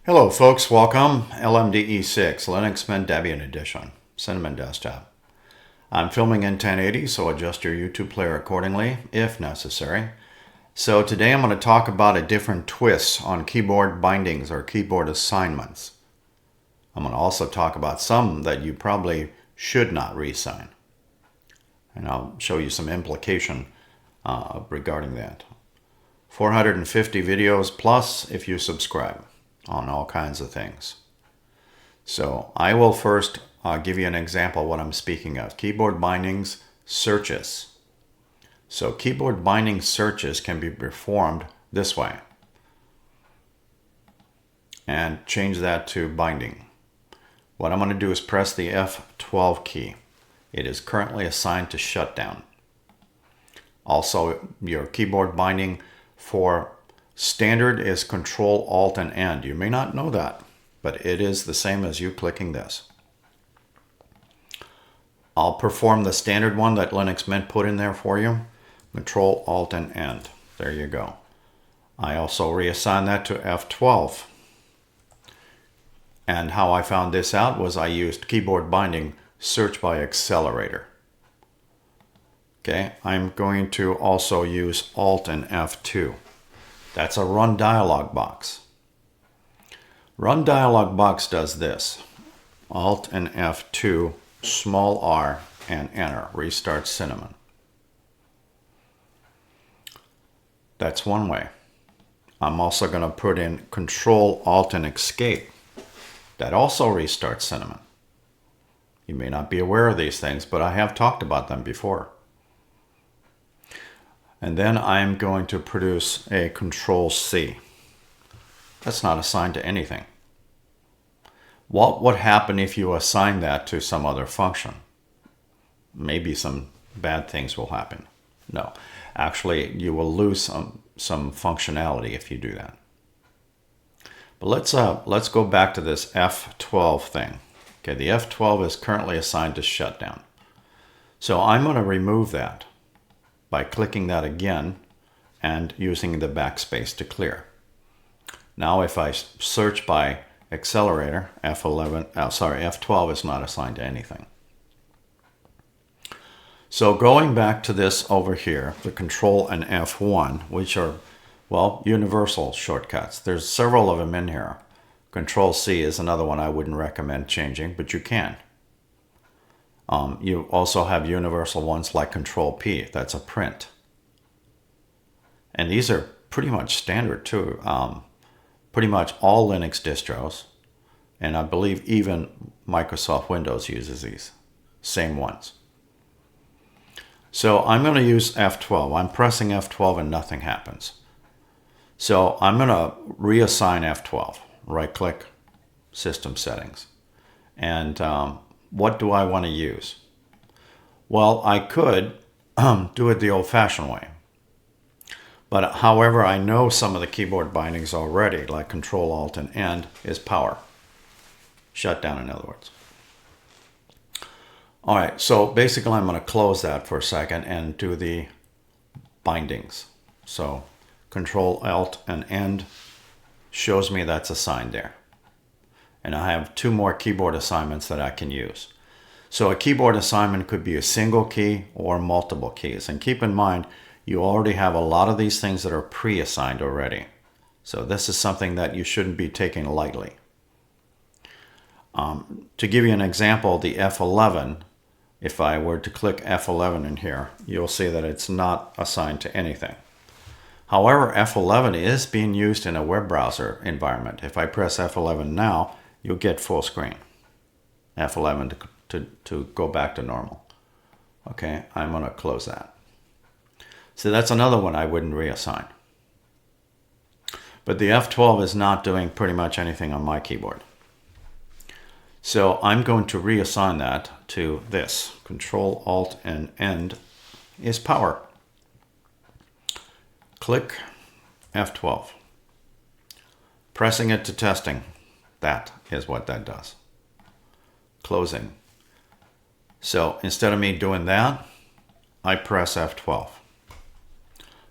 Hello folks, welcome. LMDE 6, Linux Mint Debian Edition, Cinnamon Desktop. I'm filming in 1080, so adjust your YouTube player accordingly if necessary. So today I'm going to talk about a different twist on keyboard bindings or keyboard assignments. I'm going to also talk about some that you probably should not reassign. And I'll show you some implication regarding that. 450 videos plus if you subscribe on all kinds of things. So I will first give you an example of what I'm speaking of. Keyboard bindings searches. So keyboard binding searches can be performed this way. And change that to binding. What I'm going to do is press the F12 key. It is currently assigned to shutdown. Also, your keyboard binding for standard is Control, Alt, and End. You may not know that, but it is the same as you clicking this. I'll perform the standard one that Linux Mint put in there for you. Control, Alt, and End. There you go. I also reassign that to F12. And how I found this out was I used keyboard binding search by accelerator. Okay, I'm going to also use Alt and F2. That's a run dialog box. Run dialog box does this. Alt and F2, small r, and enter. Restart Cinnamon. That's one way. I'm also going to put in Control, Alt, and Escape. That also restarts Cinnamon. You may not be aware of these things, but I have talked about them before. And then I'm going to produce a Control C. That's not assigned to anything. What would happen if you assign that to some other function? Maybe some bad things will happen. No, actually you will lose some functionality if you do that. But let's go back to this F12 thing. Okay, the F12 is currently assigned to shutdown. So I'm going to remove that by clicking that again and using the backspace to clear. Now if I search by accelerator, F12 is not assigned to anything. So going back to this over here, the Control and F1, which are, well, universal shortcuts. There's several of them in here. Control C is another one I wouldn't recommend changing, but you can. You also have universal ones like Control P. That's a print. And these are pretty much standard too. Pretty much all Linux distros, and I believe even Microsoft Windows uses these same ones. So I'm going to use F12. I'm pressing F12 and nothing happens. So I'm going to reassign F12. Right click, System Settings. And what do I want to use? Well, I could do it the old-fashioned way. But however, I know some of the keyboard bindings already, like Control, Alt, and End, is power. Shutdown, in other words. All right, so basically I'm going to close that for a second and do the bindings. So Control, Alt, and End shows me that's assigned there. And I have two more keyboard assignments that I can use. So a keyboard assignment could be a single key or multiple keys. And keep in mind, you already have a lot of these things that are pre-assigned already. So this is something that you shouldn't be taking lightly. To give you an example, the F11, if I were to click F11 in here, you'll see that it's not assigned to anything. However, F11 is being used in a web browser environment. If I press F11 now, you'll get full screen. F11 to go back to normal. Okay, I'm going to close that. So that's another one I wouldn't reassign. But the F12 is not doing pretty much anything on my keyboard. So I'm going to reassign that to this. Control, Alt, and End is power. Click F12. Pressing it to testing. That is what that does. Closing. So instead of me doing that, I press F12.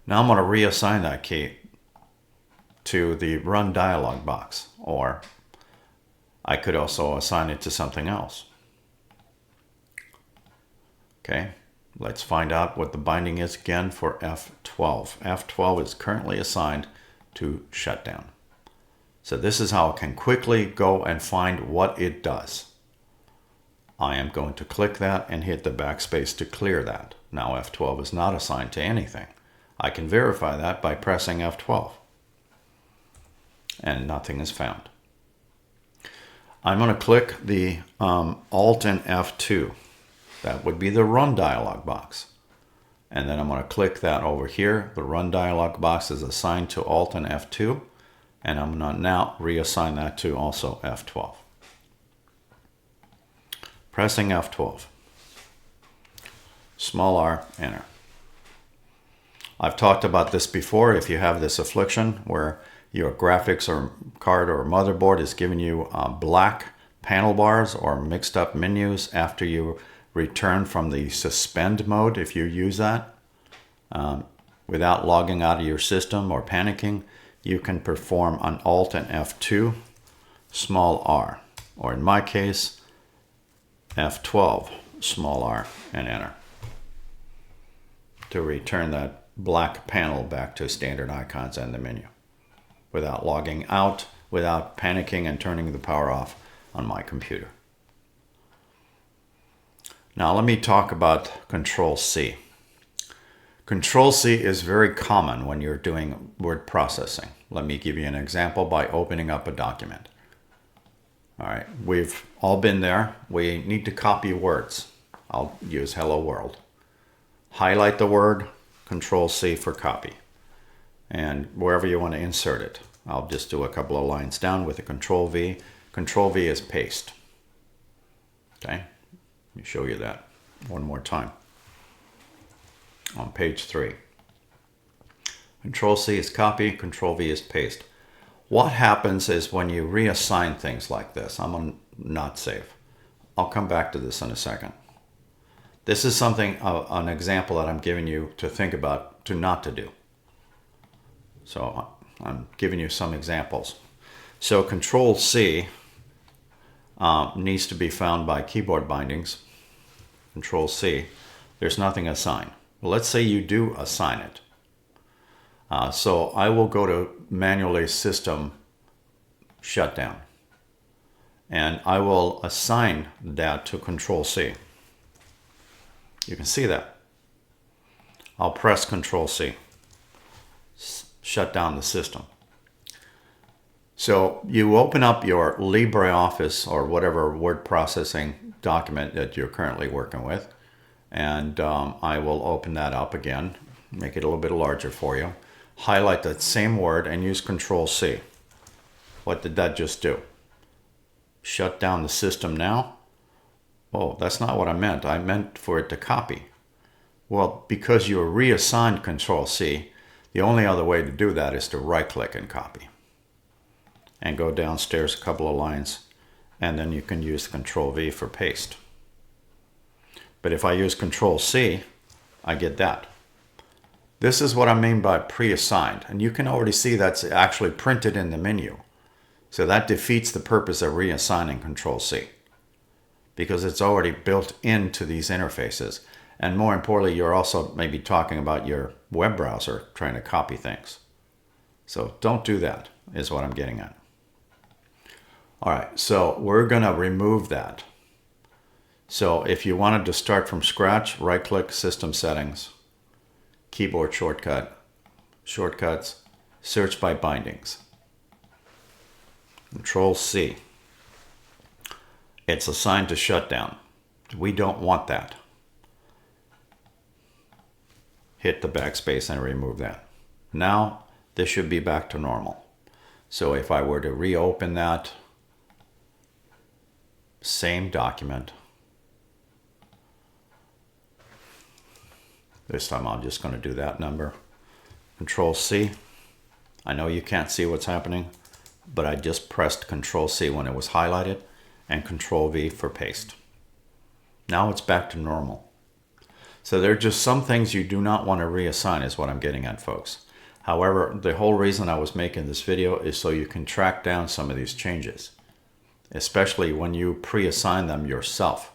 Now I'm going to reassign that key to the run dialog box. or I could also assign it to something else. Okay, let's find out what the binding is again for F12. F12 is currently assigned to shutdown. So this is how I can quickly go and find what it does. I am going to click that and hit the backspace to clear that. Now F12 is not assigned to anything. I can verify that by pressing F12. And nothing is found. I'm going to click the Alt and F2. That would be the Run dialog box. And then I'm going to click that over here. The Run dialog box is assigned to Alt and F2. And I'm going to now reassign that to also F12. Pressing F12. Small r, enter. I've talked about this before. If you have this affliction where your graphics or card or motherboard is giving you black panel bars or mixed up menus after you return from the suspend mode, if you use that without logging out of your system or panicking, you can perform an Alt and F2, small r, or in my case, F12, small r, and enter to return that black panel back to standard icons and the menu without logging out, without panicking and turning the power off on my computer. Now let me talk about Control C. Control C is very common when you're doing word processing. Let me give you an example by opening up a document. All right, we've all been there. We need to copy words. I'll use Hello World. Highlight the word, Control C for copy. And wherever you want to insert it. I'll just do a couple of lines down with a Control V. Control V is paste. Okay, let me show you that one more time. On page 3. Control C is copy, Control V is paste. What happens is when you reassign things like this, I'm on not save. I'll come back to this in a second. This is something, an example that I'm giving you to think about, to not to do. So I'm giving you some examples. So Control C needs to be found by keyboard bindings. Control C, there's nothing assigned. Well, let's say you do assign it. So I will go to manually system shutdown. And I will assign that to Control C. You can see that. I'll press Control C. Shut down the system. So you open up your LibreOffice or whatever word processing document that you're currently working with. And I will open that up again, make it a little bit larger for you. Highlight that same word and use Control C. What did that just do? Shut down the system now? Oh, that's not what I meant. I meant for it to copy. Well, because you reassigned Control C, the only other way to do that is to right-click and copy. And go downstairs a couple of lines, and then you can use Control V for paste. But if I use Control C, I get that. This is what I mean by pre-assigned. And you can already see that's actually printed in the menu. So that defeats the purpose of reassigning Control C, because it's already built into these interfaces. And more importantly, you're also maybe talking about your web browser trying to copy things. So don't do that, is what I'm getting at. All right, so we're going to remove that. So if you wanted to start from scratch, right-click System Settings, Keyboard Shortcut, Shortcuts, Search by Bindings. Control C. It's assigned to shutdown. We don't want that. Hit the backspace and remove that. Now this should be back to normal. So if I were to reopen that, same document. This time I'm just going to do that number. Control C. I know you can't see what's happening, but I just pressed Control C when it was highlighted and Control V for paste. Now it's back to normal. So there are just some things you do not want to reassign is what I'm getting at, folks. However, the whole reason I was making this video is so you can track down some of these changes, especially when you pre-assign them yourself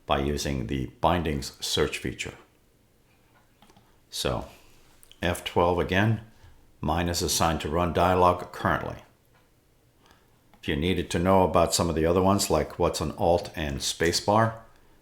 by using the bindings search feature. So F12 again, mine is assigned to run dialog currently. If you needed to know about some of the other ones, like what's an Alt and spacebar,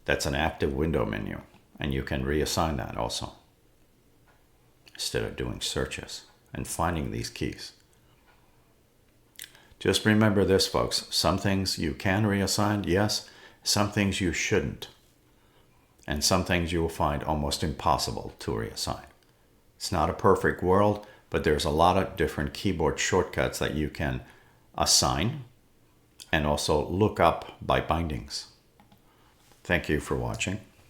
that's an active window menu, and you can reassign that also, instead of doing searches and finding these keys. Just remember this, folks. Some things you can reassign, yes. Some things you shouldn't. And some things you will find almost impossible to reassign. It's not a perfect world, but there's a lot of different keyboard shortcuts that you can assign and also look up by bindings. Thank you for watching.